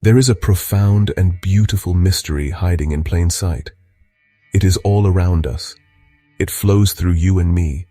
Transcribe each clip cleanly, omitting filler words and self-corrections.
There is a profound and beautiful mystery hiding in plain sight. It is all around us. It flows through you and me,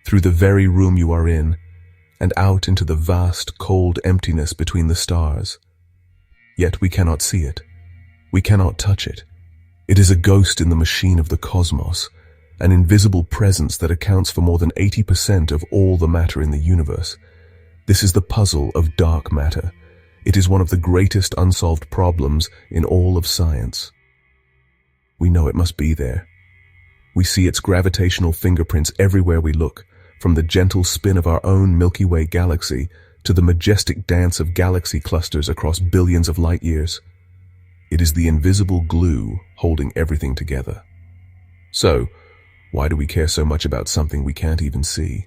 through the very room you are in, and out into the vast, cold emptiness between the stars. Yet we cannot see it. We cannot touch it. It is a ghost in the machine of the cosmos, an invisible presence that accounts for more than 80% of all the matter in the universe. This is the puzzle of dark matter. It is one of the greatest unsolved problems in all of science. We know it must be there. We see its gravitational fingerprints everywhere we look, from the gentle spin of our own Milky Way galaxy to the majestic dance of galaxy clusters across billions of light years. It is the invisible glue holding everything together. So, why do we care so much about something we can't even see?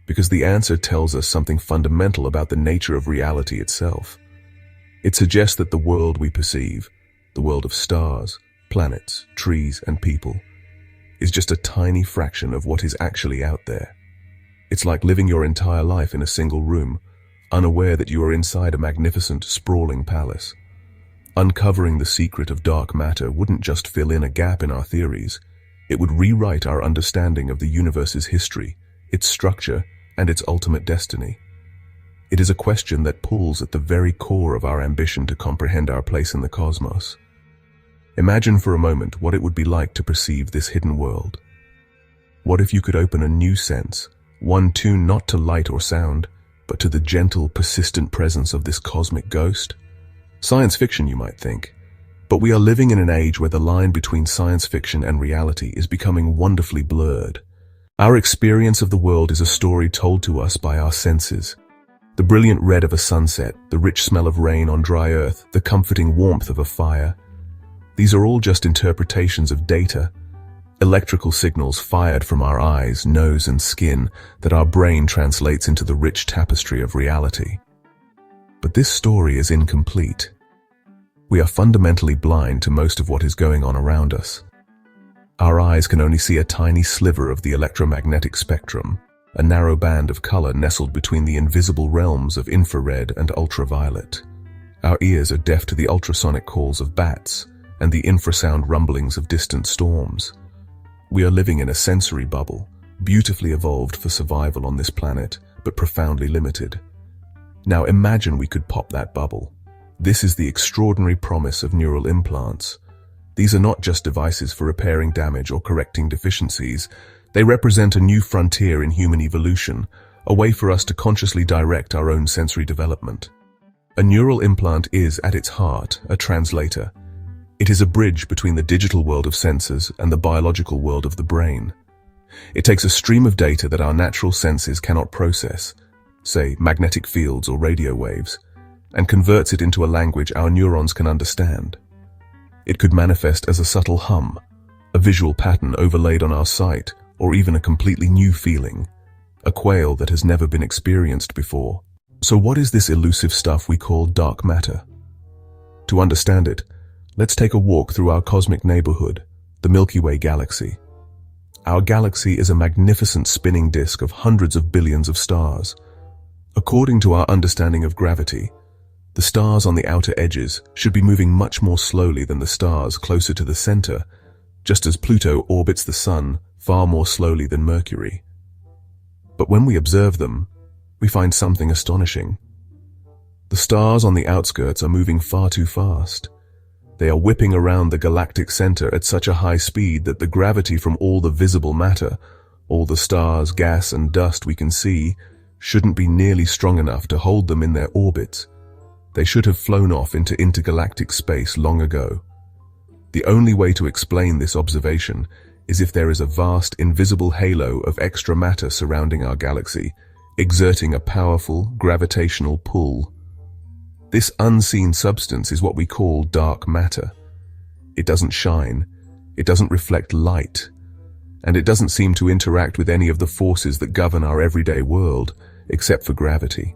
Because the answer tells us something fundamental about the nature of reality itself. It suggests that the world we perceive, the world of stars, planets, trees, and people, is just a tiny fraction of what is actually out there. It's like living your entire life in a single room, unaware that you are inside a magnificent, sprawling palace. Uncovering the secret of dark matter wouldn't just fill in a gap in our theories. It would rewrite our understanding of the universe's history, its structure, and its ultimate destiny. It is a question that pulls at the very core of our ambition to comprehend our place in the cosmos. Imagine for a moment what it would be like to perceive this hidden world. What if you could open a new sense, one tuned not to light or sound, but to the gentle, persistent presence of this cosmic ghost? Science fiction, you might think. But we are living in an age where the line between science fiction and reality is becoming wonderfully blurred. Our experience of the world is a story told to us by our senses. The brilliant red of a sunset, the rich smell of rain on dry earth, the comforting warmth of a fire. These are all just interpretations of data, electrical signals fired from our eyes, nose, and skin that our brain translates into the rich tapestry of reality. But this story is incomplete. We are fundamentally blind to most of what is going on around us. Our eyes can only see a tiny sliver of the electromagnetic spectrum, a narrow band of color nestled between the invisible realms of infrared and ultraviolet. Our ears are deaf to the ultrasonic calls of bats and the infrasound rumblings of distant storms. We are living in a sensory bubble, beautifully evolved for survival on this planet, but profoundly limited. Now imagine we could pop that bubble. This is the extraordinary promise of neural implants. These are not just devices for repairing damage or correcting deficiencies. They represent a new frontier in human evolution, a way for us to consciously direct our own sensory development. A neural implant is, at its heart, a translator. It is a bridge between the digital world of senses and the biological world of the brain. It takes a stream of data that our natural senses cannot process, say magnetic fields or radio waves, and converts it into a language our neurons can understand. It could manifest as a subtle hum, a visual pattern overlaid on our sight, or even a completely new feeling, a quale that has never been experienced before. So what is this elusive stuff we call dark matter? To understand it, let's take a walk through our cosmic neighborhood, the Milky Way galaxy. Our galaxy is a magnificent spinning disk of hundreds of billions of stars. According to our understanding of gravity, the stars on the outer edges should be moving much more slowly than the stars closer to the center, just as Pluto orbits the Sun far more slowly than Mercury. But when we observe them, we find something astonishing. The stars on the outskirts are moving far too fast. They are whipping around the galactic center at such a high speed that the gravity from all the visible matter, all the stars, gas, and dust we can see, shouldn't be nearly strong enough to hold them in their orbits. They should have flown off into intergalactic space long ago. The only way to explain this observation is if there is a vast, invisible halo of extra matter surrounding our galaxy, exerting a powerful gravitational pull. This unseen substance is what we call dark matter. It doesn't shine, it doesn't reflect light, and it doesn't seem to interact with any of the forces that govern our everyday world, except for gravity.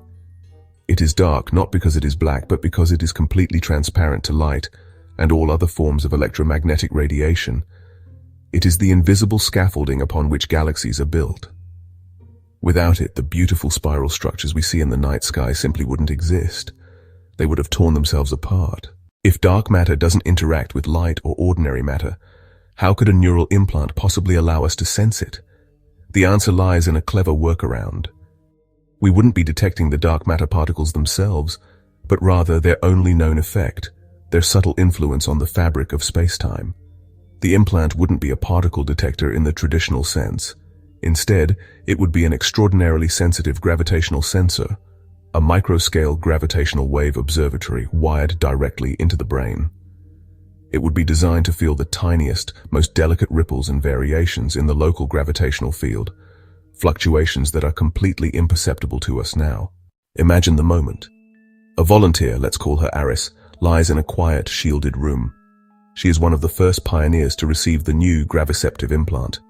It is dark not because it is black, but because it is completely transparent to light and all other forms of electromagnetic radiation. It is the invisible scaffolding upon which galaxies are built. Without it, the beautiful spiral structures we see in the night sky simply wouldn't exist. They would have torn themselves apart. If dark matter doesn't interact with light or ordinary matter, how could a neural implant possibly allow us to sense it? The answer lies in a clever workaround. We wouldn't be detecting the dark matter particles themselves, but rather their only known effect, their subtle influence on the fabric of space-time. The implant wouldn't be a particle detector in the traditional sense. Instead, it would be an extraordinarily sensitive gravitational sensor, a microscale gravitational wave observatory wired directly into the brain. It would be designed to feel the tiniest, most delicate ripples and variations in the local gravitational field, fluctuations that are completely imperceptible to us now. Imagine the moment. A volunteer, let's call her Aris, lies in a quiet, shielded room. She is one of the first pioneers to receive the new graviceptive implant.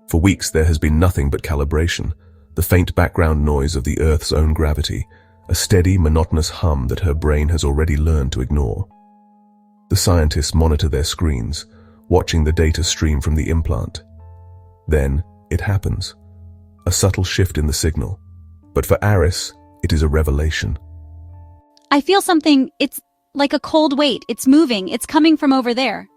For weeks there has been nothing but calibration, the faint background noise of the Earth's own gravity, a steady, monotonous hum that her brain has already learned to ignore. The scientists monitor their screens, watching the data stream from the implant. Then, it happens. A subtle shift in the signal. But for Aris, it is a revelation. I feel something. It's like a cold weight. It's moving. It's coming from over there.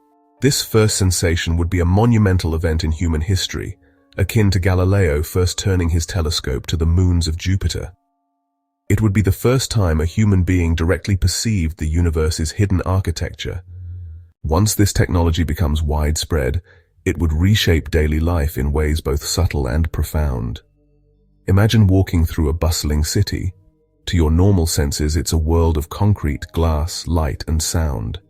This first sensation would be a monumental event in human history, akin to Galileo first turning his telescope to the moons of Jupiter. It would be the first time a human being directly perceived the universe's hidden architecture. Once this technology becomes widespread, it would reshape daily life in ways both subtle and profound. Imagine walking through a bustling city. To your normal senses, it's a world of concrete, glass, light, and sound.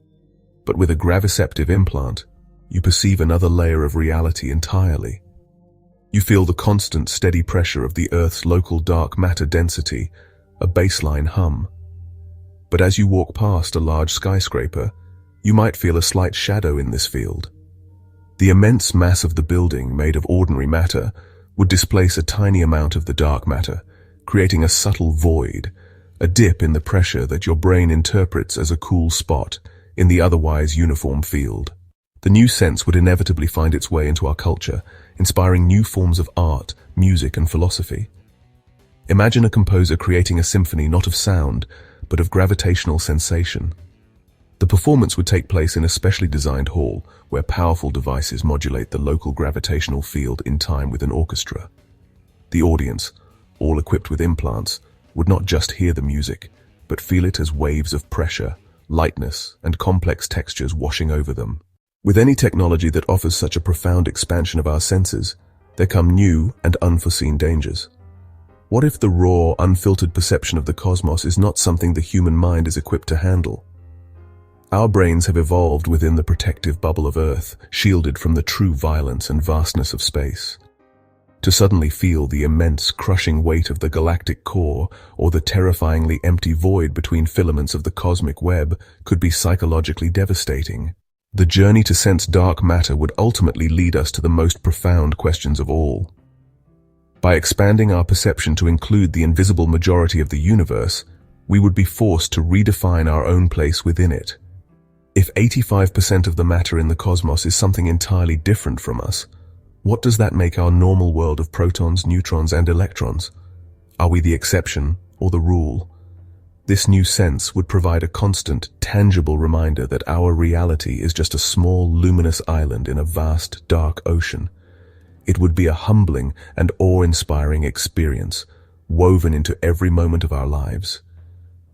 But with a graviceptive implant, you perceive another layer of reality entirely. You feel the constant, steady pressure of the Earth's local dark matter density, a baseline hum. But as you walk past a large skyscraper, you might feel a slight shadow in this field. The immense mass of the building, made of ordinary matter, would displace a tiny amount of the dark matter, creating a subtle void, a dip in the pressure that your brain interprets as a cool spot in the otherwise uniform field. The new sense would inevitably find its way into our culture, inspiring new forms of art, music, and philosophy. Imagine a composer creating a symphony not of sound, but of gravitational sensation. The performance would take place in a specially designed hall, where powerful devices modulate the local gravitational field in time with an orchestra. The audience, all equipped with implants, would not just hear the music, but feel it as waves of pressure, lightness, and complex textures washing over them. With any technology that offers such a profound expansion of our senses, there come new and unforeseen dangers. What if the raw, unfiltered perception of the cosmos is not something the human mind is equipped to handle? Our brains have evolved within the protective bubble of Earth, shielded from the true violence and vastness of space. To suddenly feel the immense, crushing weight of the galactic core or the terrifyingly empty void between filaments of the cosmic web could be psychologically devastating. The journey to sense dark matter would ultimately lead us to the most profound questions of all. By expanding our perception to include the invisible majority of the universe, we would be forced to redefine our own place within it. If 85% of the matter in the cosmos is something entirely different from us, what does that make our normal world of protons, neutrons, and electrons? Are we the exception or the rule? This new sense would provide a constant, tangible reminder that our reality is just a small, luminous island in a vast, dark ocean. It would be a humbling and awe-inspiring experience, woven into every moment of our lives.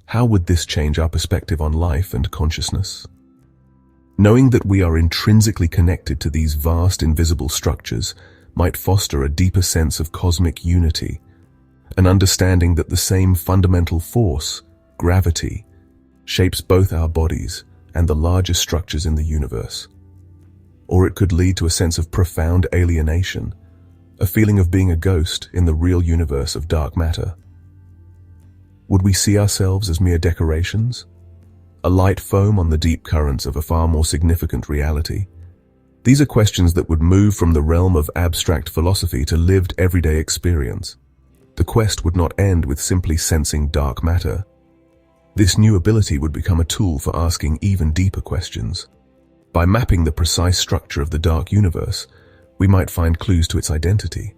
How would this change our perspective on life and consciousness? Knowing that we are intrinsically connected to these vast, invisible structures might foster a deeper sense of cosmic unity, an understanding that the same fundamental force, gravity, shapes both our bodies and the largest structures in the universe. Or it could lead to a sense of profound alienation, a feeling of being a ghost in the real universe of dark matter. Would we see ourselves as mere decorations? A light foam on the deep currents of a far more significant reality? These are questions that would move from the realm of abstract philosophy to lived everyday experience. The quest would not end with simply sensing dark matter. This new ability would become a tool for asking even deeper questions. By mapping the precise structure of the dark universe, we might find clues to its identity.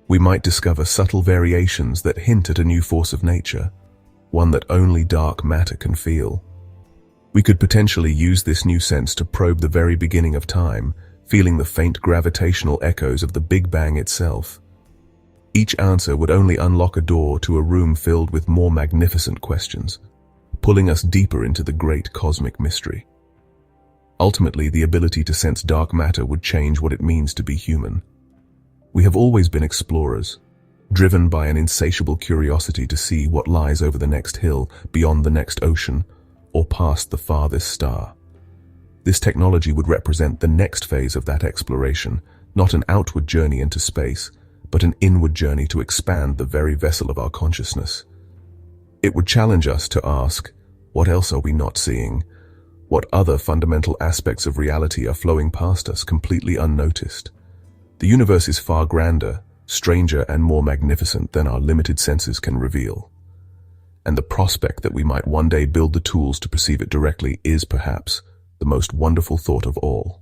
We might discover subtle variations that hint at a new force of nature, one that only dark matter can feel. We could potentially use this new sense to probe the very beginning of time, feeling the faint gravitational echoes of the Big Bang itself. Each answer would only unlock a door to a room filled with more magnificent questions, pulling us deeper into the great cosmic mystery. Ultimately, the ability to sense dark matter would change what it means to be human. We have always been explorers, driven by an insatiable curiosity to see what lies over the next hill, beyond the next ocean, or past the farthest star. This technology would represent the next phase of that exploration, not an outward journey into space, but an inward journey to expand the very vessel of our consciousness. It would challenge us to ask, what else are we not seeing? What other fundamental aspects of reality are flowing past us completely unnoticed? The universe is far grander, stranger, and more magnificent than our limited senses can reveal. And the prospect that we might one day build the tools to perceive it directly is perhaps the most wonderful thought of all.